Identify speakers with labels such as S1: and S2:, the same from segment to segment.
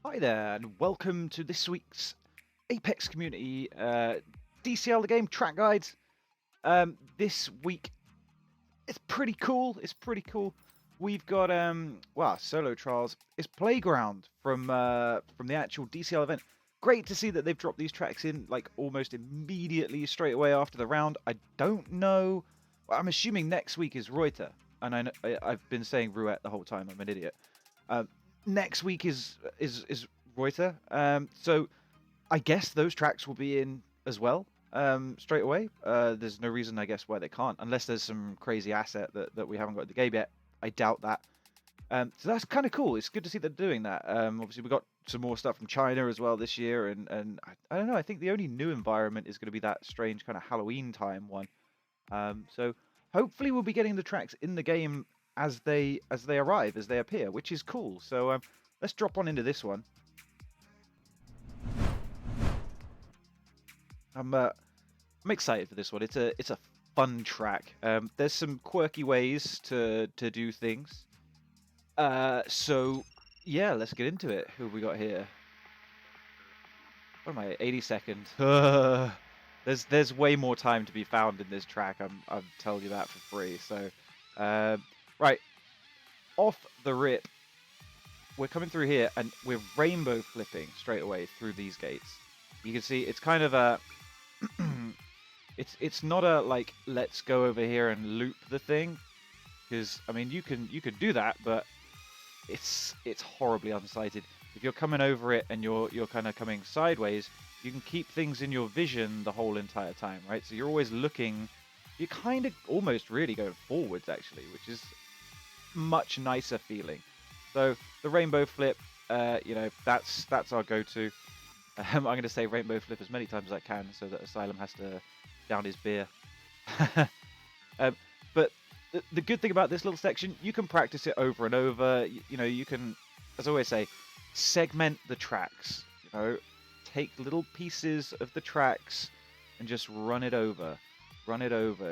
S1: Hi there, and welcome to this week's Apex Community DCL The Game track guides. This week, it's pretty cool. It's pretty cool. We've got solo trials. It's Playground from the actual DCL event. Great to see that they've dropped these tracks in like almost immediately, straight away after the round. I don't know. Well, I'm assuming next week is Reuter, and I've been saying Ruet the whole time. I'm an idiot. Next week is Reuter. So I guess those tracks will be in as well straight away. There's no reason, I guess, why they can't, unless there's some crazy asset that we haven't got at the game yet. I doubt that. So that's kind of cool. It's good to see they're doing that. Obviously, we got some more stuff from China as well this year, and I don't know. I think the only new environment is going to be that strange kind of Halloween time one. So hopefully, we'll be getting the tracks in the game as they arrive, as they appear, which is cool. So let's drop on into this one. I'm excited for this one. It's a fun track. There's some quirky ways to do things. So yeah, let's get into it. Who have we got here? What am I? 82nd. There's way more time to be found in this track. I'm telling you that for free. So right, off the rip, we're coming through here and we're rainbow flipping straight away through these gates. You can see it's kind of a it's not a like let's go over here and loop the thing, because I mean you can do that, but it's horribly unsighted. If you're coming over it and you're kind of coming sideways, you can keep things in your vision the whole entire time, right? So you're always looking, you're kind of almost really going forwards actually, which is much nicer feeling. So the rainbow flip, you know, that's our go-to. I'm going to say rainbow flip as many times as I can so that Asylum has to down his beer. But the good thing about this little section, you can practice it over and over. You know, you can, as I always say, segment the tracks. You know, take little pieces of the tracks and just run it over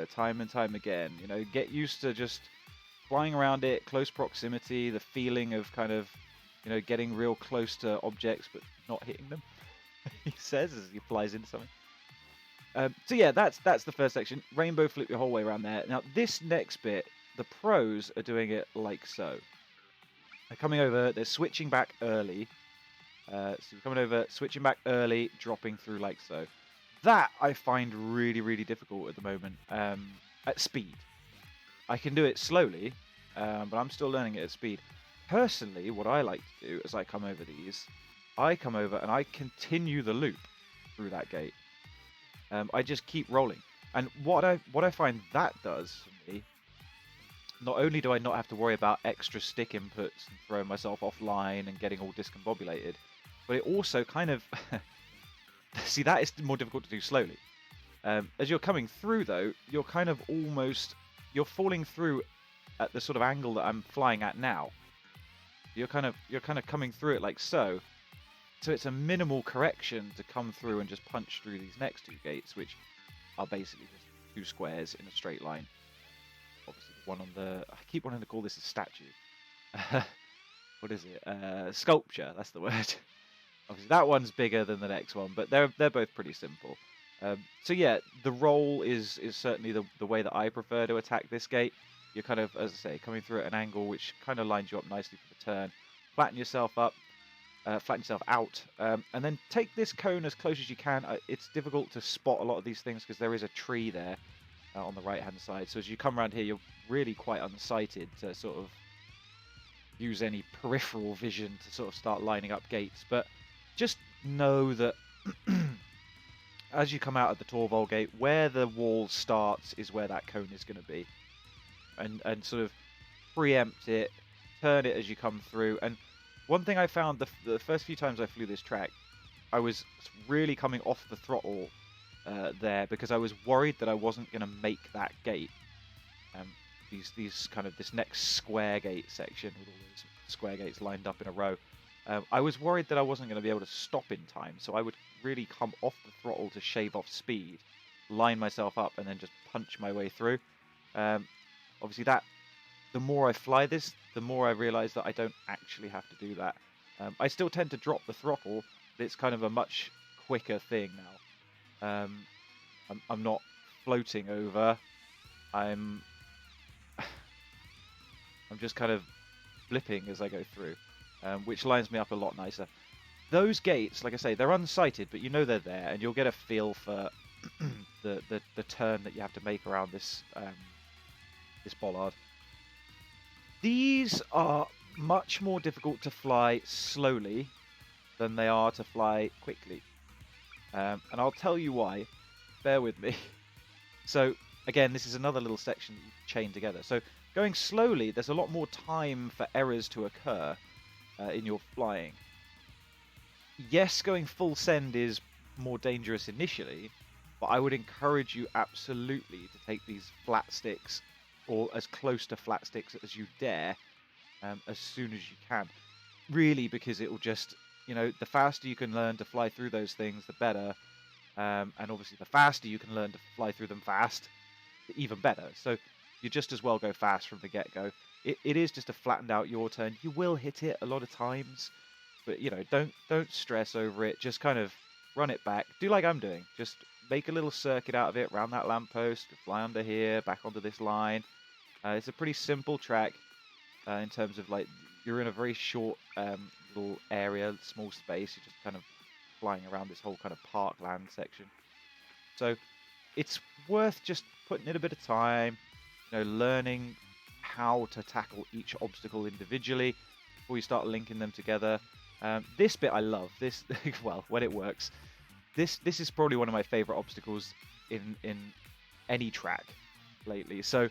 S1: time and time again. You know, get used to just flying around it, close proximity, the feeling of kind of, you know, getting real close to objects but not hitting them. He says as he flies into something. So yeah, that's the first section. Rainbow flip your whole way around there. Now this next bit, the pros are doing it like so. They're coming over, they're switching back early. So you're coming over, switching back early, dropping through like so. That I find really, really difficult at the moment at speed. I can do it slowly, but I'm still learning it at speed. Personally, what I like to do as I come over these, I come over and I continue the loop through that gate. I just keep rolling, and what I find that does for me, not only do I not have to worry about extra stick inputs and throwing myself offline and getting all discombobulated, but it also kind of see, that is more difficult to do slowly. As you're coming through though, you're kind of almost, you're falling through at the sort of angle that I'm flying at now. You're kind of coming through it like so. So it's a minimal correction to come through and just punch through these next two gates, which are basically just two squares in a straight line. Obviously, the one on the, I keep wanting to call this a statue. What is it? Sculpture. That's the word. Obviously, that one's bigger than the next one, but they're both pretty simple. So yeah, the roll is certainly the way that I prefer to attack this gate. You're kind of, as I say, coming through at an angle which kind of lines you up nicely for the turn. Flatten yourself up. Flatten yourself out, and then take this cone as close as you can. It's difficult to spot a lot of these things because there is a tree there on the right hand side, so as you come around here you're really quite unsighted to sort of use any peripheral vision to sort of start lining up gates. But just know that as you come out of the Torvald gate, where the wall starts is where that cone is going to be, and sort of preempt it, turn it as you come through. And one thing I found the first few times I flew this track, I was really coming off the throttle there because I was worried that I wasn't going to make that gate. These kind of this next square gate section with all those square gates lined up in a row. I was worried that I wasn't going to be able to stop in time, so I would really come off the throttle to shave off speed, line myself up, and then just punch my way through. Obviously that the more I fly this, the more I realize that I don't actually have to do that. I still tend to drop the throttle, but it's kind of a much quicker thing now. I'm not floating over. I'm just kind of flipping as I go through, which lines me up a lot nicer. Those gates, like I say, they're unsighted, but you know they're there, and you'll get a feel for the turn that you have to make around this this bollard. These are much more difficult to fly slowly than they are to fly quickly, and I'll tell you why. Bear with me. So again, this is another little section chained together. So going slowly, there's a lot more time for errors to occur in your flying. Yes, going full send is more dangerous initially, but I would encourage you absolutely to take these flat sticks, or as close to flat sticks as you dare, as soon as you can. Really, because it will just, the faster you can learn to fly through those things, the better. And obviously, the faster you can learn to fly through them fast, the even better. So you just as well go fast from the get-go. It is just to flatten out your turn. You will hit it a lot of times, but don't stress over it. Just kind of run it back. Do like I'm doing. Just make a little circuit out of it, round that lamppost, fly under here, back onto this line. It's a pretty simple track in terms of like you're in a very short little area, small space. You're just kind of flying around this whole kind of parkland section. So it's worth just putting in a bit of time, learning how to tackle each obstacle individually before you start linking them together. This bit I love. This well, when it works. This is probably one of my favorite obstacles in any track lately. So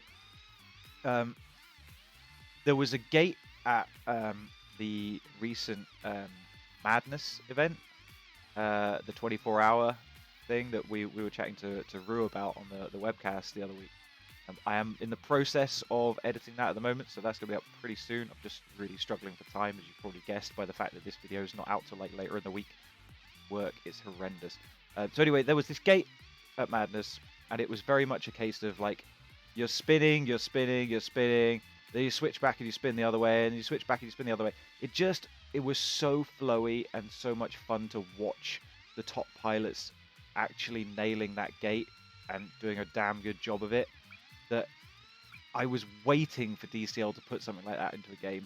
S1: there was a gate at the recent Madness event, the 24-hour thing that we were chatting to Rue about on the webcast the other week. I am in the process of editing that at the moment, so that's going to be up pretty soon. I'm just really struggling for time, as you probably guessed by the fact that this video is not out till like later in the week. Work is horrendous. So anyway, there was this gate at Madness, and it was very much a case of like, you're spinning, you're spinning, you're spinning, then you switch back and you spin the other way, and you switch back and you spin the other way. It was so flowy and so much fun to watch the top pilots actually nailing that gate and doing a damn good job of it, that I was waiting for DCL to put something like that into a game,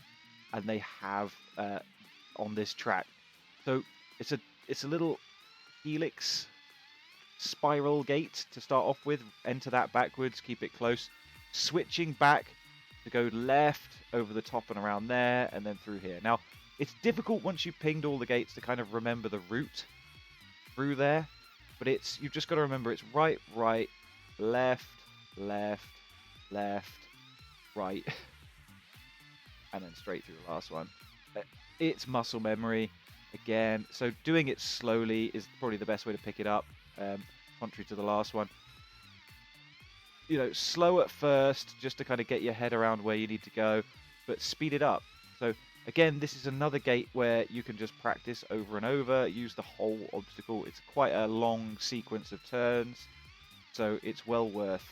S1: and they have on this track. So it's a little helix spiral gate to start off with. Enter that backwards, keep it close, switching back to go left over the top and around there, and then through here. Now, it's difficult once you've pinged all the gates to kind of remember the route through there, but you've just got to remember it's right, left, left, left, right, and then straight through the last one. It's muscle memory again, so doing it slowly is probably the best way to pick it up, contrary to the last one. Slow at first, just to kind of get your head around where you need to go, but speed it up. So again, this is another gate where you can just practice over and over, use the whole obstacle. It's quite a long sequence of turns, so it's well worth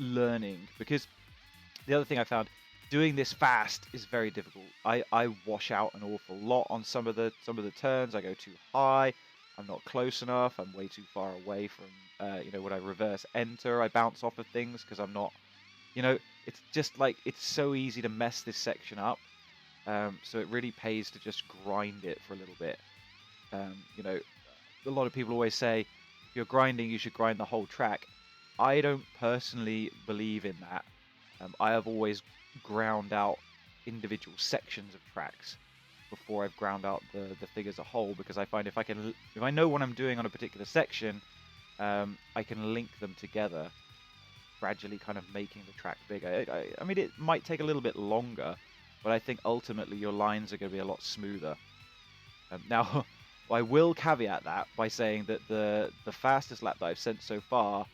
S1: learning, because the other thing I found, doing this fast is very difficult. I wash out an awful lot on some of the turns. I go too high, I'm not close enough, I'm way too far away from when I reverse enter, I bounce off of things because I'm not, it's just like, it's so easy to mess this section up. So it really pays to just grind it for a little bit. A lot of people always say, if you're grinding, you should grind the whole track. I don't personally believe in that. I have always ground out individual sections of tracks before I've ground out the thing as a whole, because I find if I know what I'm doing on a particular section, I can link them together, gradually kind of making the track bigger. I mean, it might take a little bit longer, but I think ultimately your lines are going to be a lot smoother. Now, I will caveat that by saying that the fastest lap that I've set so far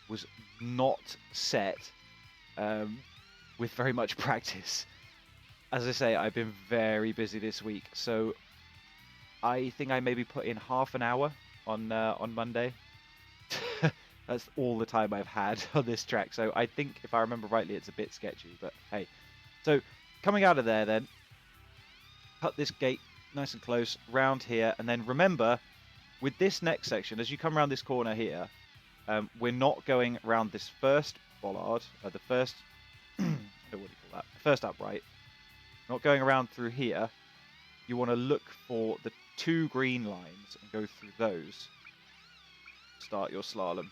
S1: was not set with very much practice. As I say, I've been very busy this week, so I think I maybe put in half an hour on Monday. That's all the time I've had on this track. So I think, if I remember rightly, it's a bit sketchy, but hey. So coming out of there then, cut this gate nice and close round here, and then remember, with this next section, as you come around this corner here, we're not going around this first bollard, the first, what do you call that? First upright. Not going around through here. You want to look for the 2 green lines and go through those. Start your slalom.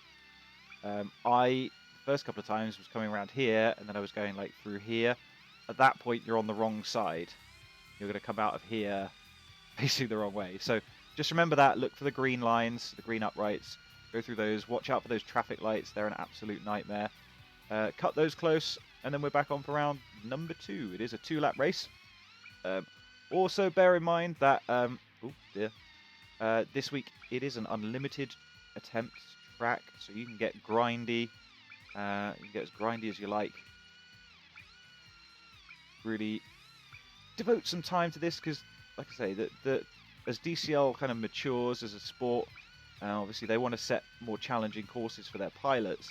S1: I, the first couple of times, was coming around here, and then I was going like through here. At that point, you're on the wrong side. You're going to come out of here facing the wrong way. So just remember that. Look for the green lines, the green uprights. Go through those. Watch out for those traffic lights. They're an absolute nightmare. Cut those close, and then we're back on for round number 2. It is a 2-lap race. Also, bear in mind that this week it is an unlimited attempt track, so you can get grindy. You can get as grindy as you like. Really devote some time to this because, like I say, as DCL kind of matures as a sport, obviously they want to set more challenging courses for their pilots,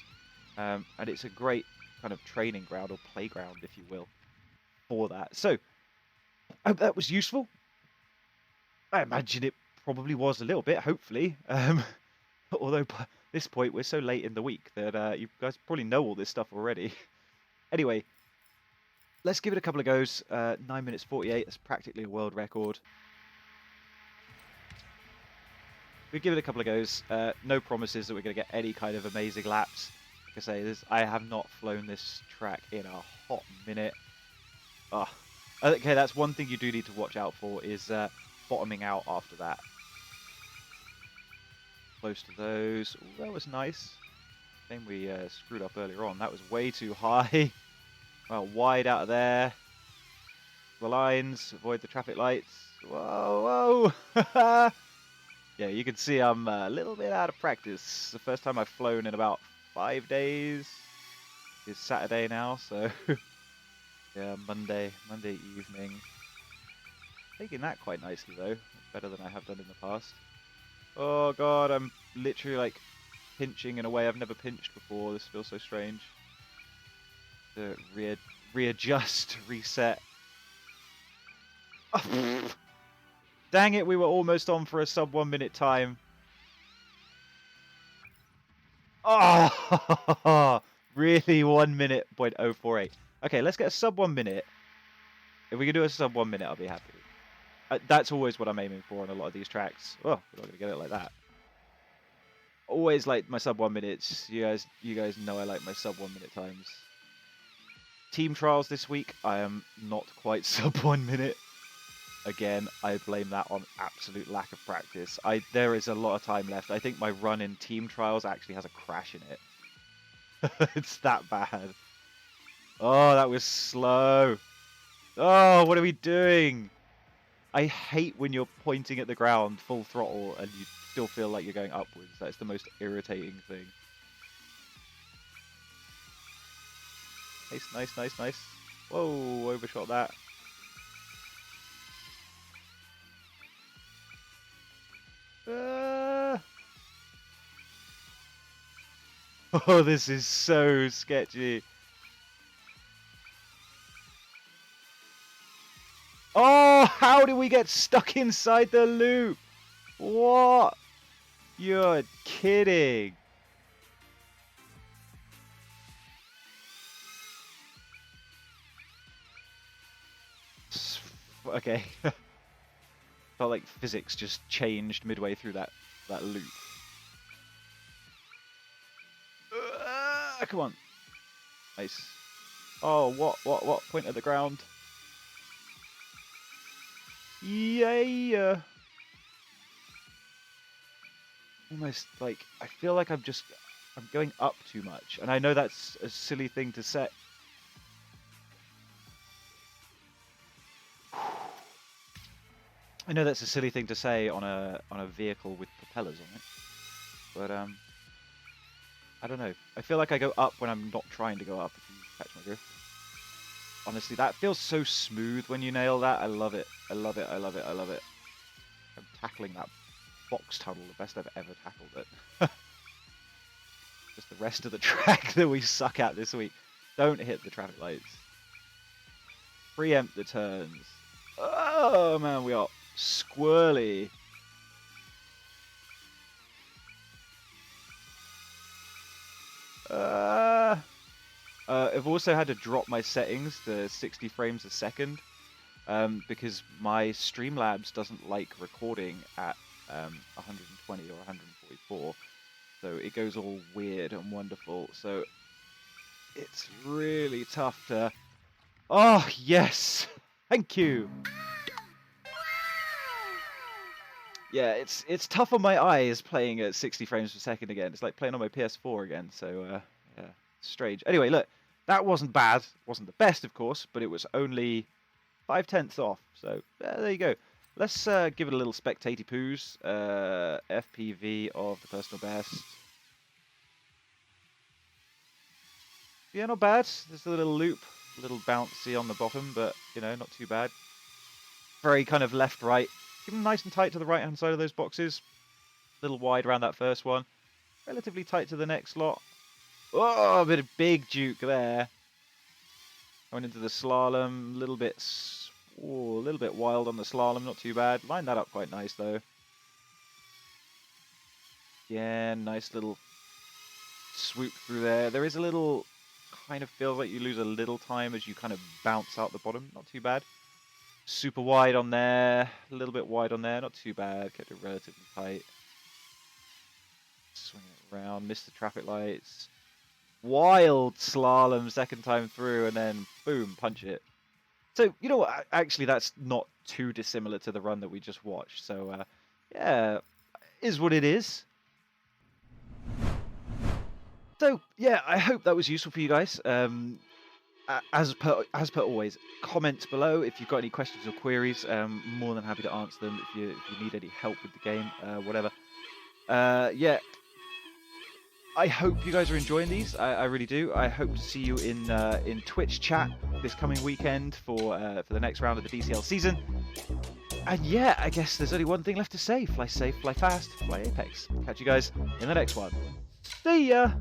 S1: and it's a great kind of training ground or playground, if you will, for that. So I hope that was useful. I imagine it probably was a little bit, hopefully. Although by this point we're so late in the week that you guys probably know all this stuff already. Anyway, let's give it a couple of goes. 9 minutes 48, that's practically a world record. We give it a couple of goes. No promises that we're going to get any kind of amazing laps. Like I say, I have not flown this track in a hot minute. Okay, that's one thing you do need to watch out for is bottoming out after that. Close to those. Ooh, that was nice. Same we screwed up earlier on. That was way too high. Well, wide out of there. The lines, avoid the traffic lights. Whoa, whoa. Yeah, you can see I'm a little bit out of practice. The first time I've flown in about 5 days. It's Saturday now, so yeah, Monday evening. Taking that quite nicely though. Better than I have done in the past. Oh god, I'm literally like pinching in a way I've never pinched before. This feels so strange. To readjust, reset. Oh, dang it, we were almost on for a sub 1 minute time. Oh, really? 1 minute .048. Okay, let's get a sub 1 minute. If we can do a sub 1 minute, I'll be happy. That's always what I'm aiming for on a lot of these tracks. Oh, we're not going to get it like that. Always like my sub 1 minutes. You guys know I like my sub 1 minute times. Team trials this week, I am not quite sub 1 minute. Again, I blame that on absolute lack of practice. There is a lot of time left. I think my run in team trials actually has a crash in it. It's that bad. Oh, that was slow. Oh, what are we doing? I hate when you're pointing at the ground full throttle and you still feel like you're going upwards. That's the most irritating thing. Nice, nice, nice. Whoa, overshot that. Oh, this is so sketchy. Oh, how did we get stuck inside the loop? What? You're kidding. Okay. Felt like physics just changed midway through that loop. Come on. Nice. Oh, what? Point at the ground. Yeah. Almost like, I feel like I'm going up too much. And I know that's a silly thing to say. I know that's a silly thing to say on a vehicle with propellers on it. But I don't know. I feel like I go up when I'm not trying to go up, if you catch my drift. Honestly, that feels so smooth when you nail that. I love it. I love it. I love it. I love it. I'm tackling that box tunnel the best I've ever tackled it. Just the rest of the track that we suck at this week. Don't hit the traffic lights. Preempt the turns. Oh man, we are squirrely. I've also had to drop my settings to 60 frames a second because my Streamlabs doesn't like recording at 120 or 144, so it goes all weird and wonderful. So it's really tough to. Oh yes, thank you. Yeah, it's tough on my eyes playing at 60 frames per second again. It's like playing on my PS4 again. So yeah, strange. Anyway, look, that wasn't bad. It wasn't the best, of course, but it was only 5/10 off. So there you go. Let's give it a little spectaty poos. FPV of the personal best. Yeah, not bad. There's a little loop, a little bouncy on the bottom, but you know, not too bad. Very kind of left-right. Keep them nice and tight to the right-hand side of those boxes. A little wide around that first one. Relatively tight to the next lot. Oh, a bit of big juke there. Going into the slalom, a little bit wild on the slalom, not too bad. Lined that up quite nice though. Yeah, nice little swoop through there. There is a little, kind of feels like you lose a little time as you kind of bounce out the bottom. Not too bad. Super wide on there, a little bit wide on there, not too bad, kept it relatively tight. Swinging it around, missed the traffic lights. Wild slalom second time through, and then boom, punch it. So, you know what, actually that's not too dissimilar to the run that we just watched. So, yeah, is what it is. So, yeah, I hope that was useful for you guys. As per always, comment below if you've got any questions or queries. More than happy to answer them if you need any help with the game, whatever. Yeah, I hope you guys are enjoying these. I really do. I hope to see you in Twitch chat this coming weekend for the next round of the DCL season. And yeah, I guess there's only one thing left to say: fly safe, fly fast, fly apex. Catch you guys in the next one. See ya.